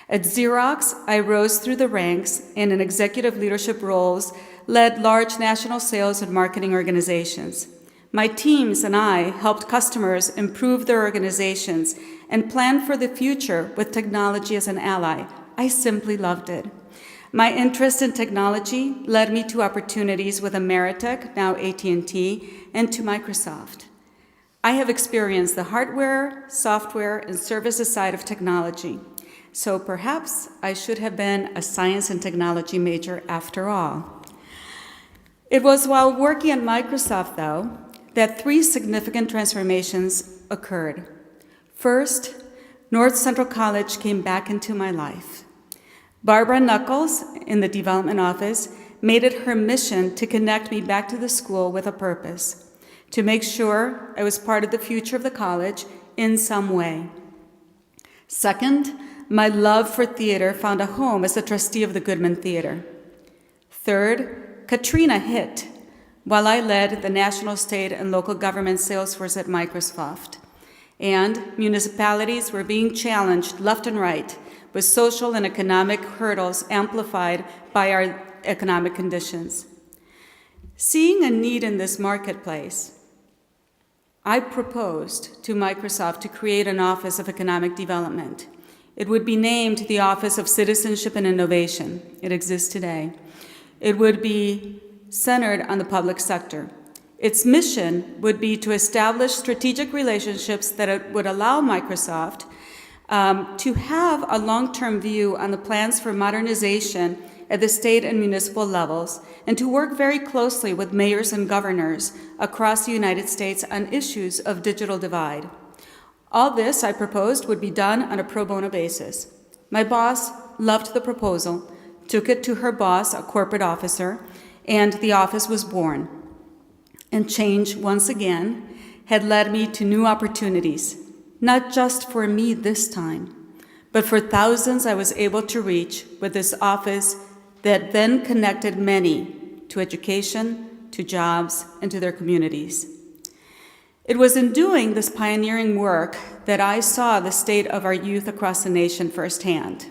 At Xerox, I rose through the ranks and in executive leadership roles, led large national sales and marketing organizations. My teams and I helped customers improve their organizations and plan for the future with technology as an ally. I simply loved it. My interest in technology led me to opportunities with Ameritech, now AT&T, and to Microsoft. I have experienced the hardware, software, and services side of technology. So perhaps I should have been a science and technology major after all. It was while working at Microsoft, though, that 3 significant transformations occurred. First, North Central College came back into my life. Barbara Knuckles, in the development office, made it her mission to connect me back to the school with a purpose, to make sure I was part of the future of the college in some way. Second, my love for theater found a home as a trustee of the Goodman Theater. Third, Katrina hit while I led the national, state, and local government sales force at Microsoft. And municipalities were being challenged left and right with social and economic hurdles amplified by our economic conditions. Seeing a need in this marketplace, I proposed to Microsoft to create an Office of Economic Development. It would be named the Office of Citizenship and Innovation. It exists today. It would be centered on the public sector. Its mission would be to establish strategic relationships that would allow Microsoft to have a long-term view on the plans for modernization at the state and municipal levels, and to work very closely with mayors and governors across the United States on issues of digital divide. All this, I proposed, would be done on a pro bono basis. My boss loved the proposal, took it to her boss, a corporate officer, and the office was born. And change, once again, had led me to new opportunities, not just for me this time, but for thousands I was able to reach with this office that then connected many to education, to jobs, and to their communities. It was in doing this pioneering work that I saw the state of our youth across the nation firsthand.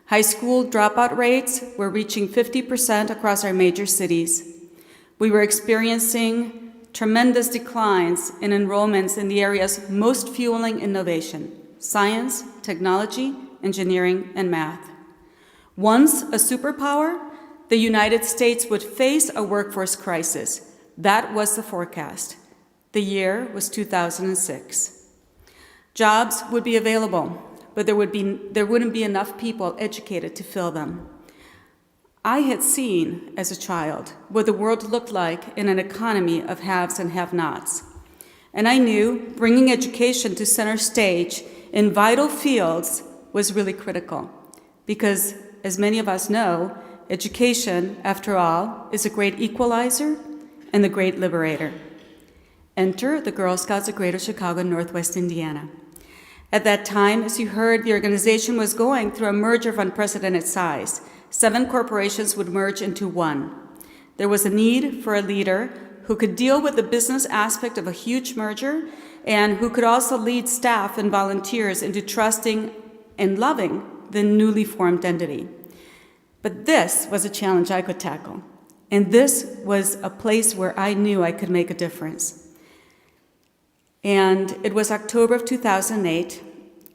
High school dropout rates were reaching 50% across our major cities. We were experiencing tremendous declines in enrollments in the areas most fueling innovation: science, technology, engineering, and math. Once a superpower, the United States would face a workforce crisis. That was the forecast. The year was 2006. Jobs would be available, but there wouldn't be enough people educated to fill them. I had seen, as a child, what the world looked like in an economy of haves and have-nots. And I knew bringing education to center stage in vital fields was really critical. Because, as many of us know, education, after all, is a great equalizer and the great liberator. Enter the Girl Scouts of Greater Chicago and Northwest Indiana. At that time, as you heard, the organization was going through a merger of unprecedented size. 7 corporations would merge into one. There was a need for a leader who could deal with the business aspect of a huge merger and who could also lead staff and volunteers into trusting and loving the newly formed entity. But this was a challenge I could tackle, and this was a place where I knew I could make a difference. And it was October of 2008,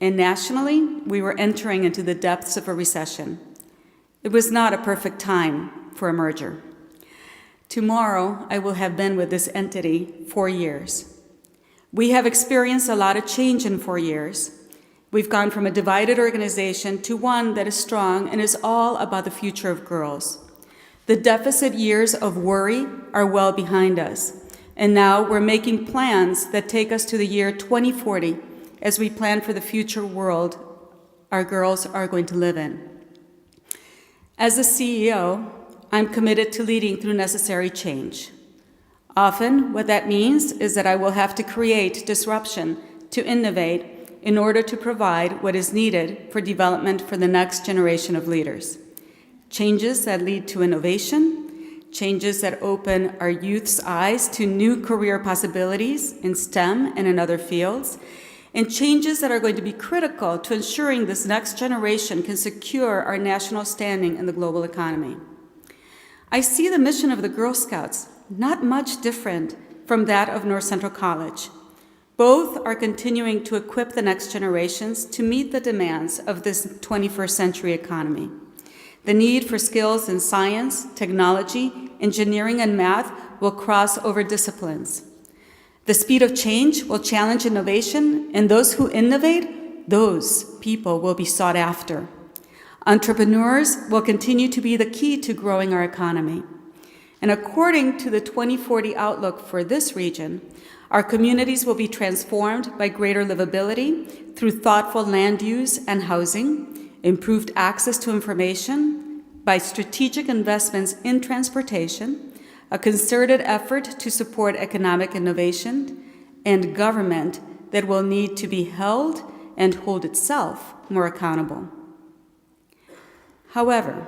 and nationally, we were entering into the depths of a recession. It was not a perfect time for a merger. Tomorrow, I will have been with this entity 4 years. We have experienced a lot of change in 4 years. We've gone from a divided organization to one that is strong and is all about the future of girls. The deficit years of worry are well behind us, and now we're making plans that take us to the year 2040 as we plan for the future world our girls are going to live in. As the CEO, I'm committed to leading through necessary change. Often, what that means is that I will have to create disruption to innovate in order to provide what is needed for development for the next generation of leaders. Changes that lead to innovation, changes that open our youth's eyes to new career possibilities in STEM and in other fields, and changes that are going to be critical to ensuring this next generation can secure our national standing in the global economy. I see the mission of the Girl Scouts not much different from that of North Central College. Both are continuing to equip the next generations to meet the demands of this 21st century economy. The need for skills in science, technology, engineering, and math will cross over disciplines. The speed of change will challenge innovation, and those who innovate, those people will be sought after. Entrepreneurs will continue to be the key to growing our economy. And according to the 2040 outlook for this region, our communities will be transformed by greater livability through thoughtful land use and housing, improved access to information, by strategic investments in transportation, a concerted effort to support economic innovation, and government that will need to be held and hold itself more accountable. However,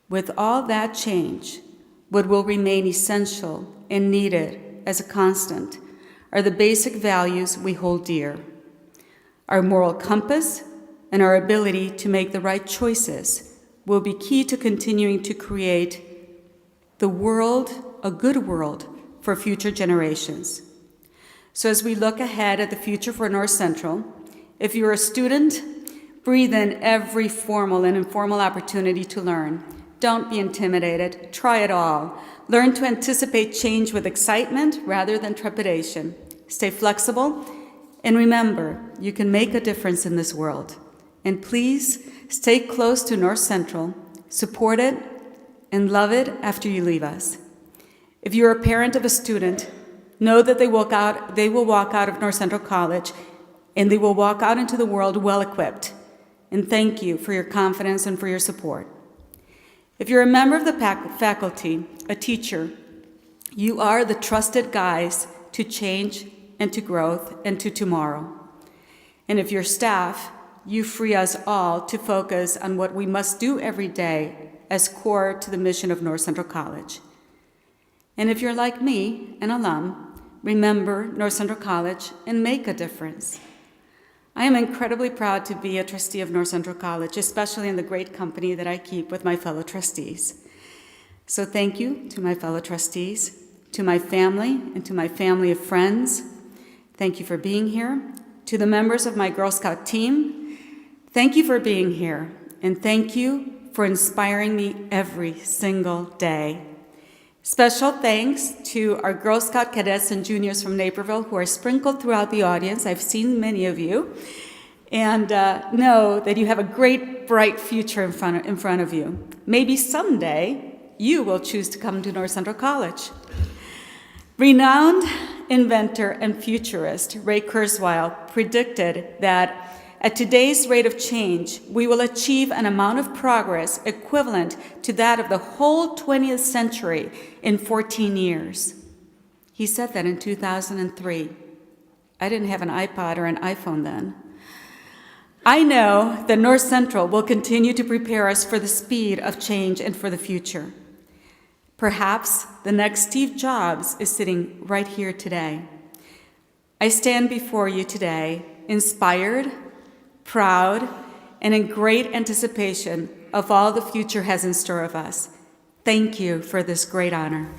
with all that change, what will remain essential and needed as a constant are the basic values we hold dear: our moral compass and our ability to make the right choices will be key to continuing to create the world, a good world, for future generations. So as we look ahead at the future for North Central, if you're a student, breathe in every formal and informal opportunity to learn. Don't be intimidated. Try it all. Learn to anticipate change with excitement rather than trepidation. Stay flexible, and remember, you can make a difference in this world. And please stay close to North Central support it, and love it after you leave us. If you're a parent of a student, know that they will walk out of North Central College, and they will walk out into the world well-equipped. And thank you for your confidence and for your support. If you're a member of the faculty, a teacher, you are the trusted guides to change and to growth and to tomorrow. And if you're staff, you free us all to focus on what we must do every day as core to the mission of North Central College. And if you're like me, an alum, remember North Central College and make a difference. I am incredibly proud to be a trustee of North Central College, especially in the great company that I keep with my fellow trustees. So thank you to my fellow trustees, to my family, and to my family of friends. Thank you for being here. To the members of my Girl Scout team, thank you for being here, and thank you for inspiring me every single day. Special thanks to our Girl Scout cadets and juniors from Naperville who are sprinkled throughout the audience. I've seen many of you, and know that you have a great, bright future in front of you. Maybe someday you will choose to come to North Central College. Renowned inventor and futurist Ray Kurzweil predicted that at today's rate of change, we will achieve an amount of progress equivalent to that of the whole 20th century in 14 years. He said that in 2003. I didn't have an iPod or an iPhone then. I know that North Central will continue to prepare us for the speed of change and for the future. Perhaps the next Steve Jobs is sitting right here today. I stand before you today inspired, proud, and in great anticipation of all the future has in store of us. Thank you for this great honor.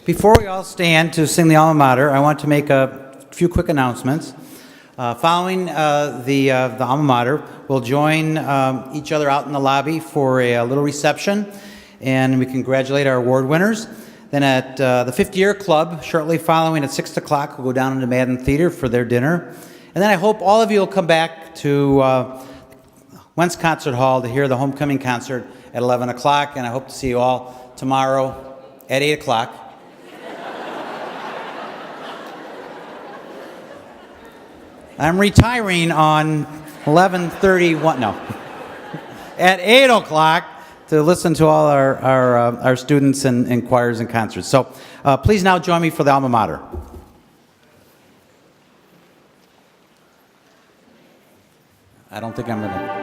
Before we all stand to sing the alma mater, I want to make a few quick announcements. Following the alma mater, we'll join each other out in the lobby for a little reception, and we congratulate our award winners. Then at the 50-year club, shortly following at 6 o'clock, we'll go down into Madden Theater for their dinner. And then I hope all of you will come back to Wentz Concert Hall to hear the homecoming concert at 11 o'clock, and I hope to see you all tomorrow at 8 o'clock. I'm retiring on 11:31, no, at 8 o'clock to listen to all our students and choirs and concerts. So please now join me for the alma mater. I don't think I'm going to...